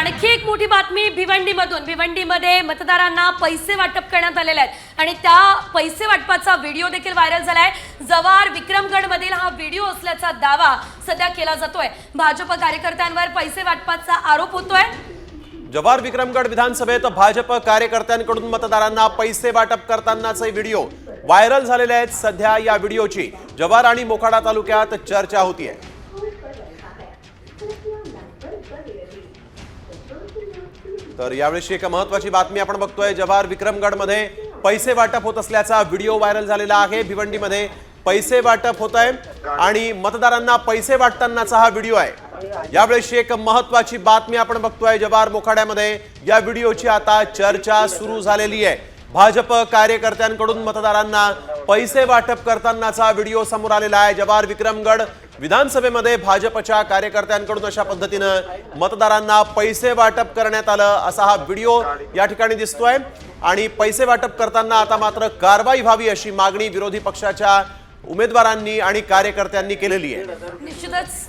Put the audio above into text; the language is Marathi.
आणखी एक मोठी बातमी भिवंडीमधून। भिवंडीमध्ये मतदारांना पैसे वाटप करण्यात आलेले आहेत आणि त्या पैसे वाटपाचा व्हिडिओ देखील व्हायरल झालाय। जव्हार विक्रमगडमधील हा व्हिडिओ असल्याचा दावा सध्या केला जातोय। भाजप कार्यकर्त्यांवर पैसे वाटपाचा आरोप होतोय। जव्हार विक्रमगड विधानसभेत भाजप कार्यकर्त्यांकडून मतदारांना पैसे वाटप करतानाचे व्हिडिओ व्हायरल झालेले आहेत। सध्या या व्हिडिओची जव्हार आणि मोखाडा तालुक्यात चर्चा होतीये। तर यावेळी एक महत्त्वाची बातमी आपण बघतोय। जव्हार विक्रमगडमध्ये पैसे वाटप होत असल्याचा व्हिडिओ व्हायरल झालेला आहे। भिवंडीमध्ये पैसे वाटप होत आहे आणि मतदारांना पैसे वाटतानाचा हा व्हिडिओ आहे। यावेळी एक महत्त्वाची बातमी आपण बघतोय। जव्हार मोखाड्यामध्ये या व्हिडिओची आता चर्चा सुरू झालेली आहे। भाजप कार्यकर्त्यांकडून मतदारांना पैसे वाटप करतानाचा व्हिडिओ समोर आलेला आहे। जव्हार विक्रमगड विधानसभेमध्ये भाजपच्या कार्यकर्त्यांकडून अशा पद्धतीने मतदारांना पैसे वाटप करण्यात आलं असा हा व्हिडिओ या ठिकाणी दिसतोय आणि पैसे वाटप करताना आता मात्र कारवाई व्हावी अशी मागणी विरोधी पक्षाच्या उमेदवारांनी आणि कार्यकर्त्यांनी केलेली आहे। निश्चितच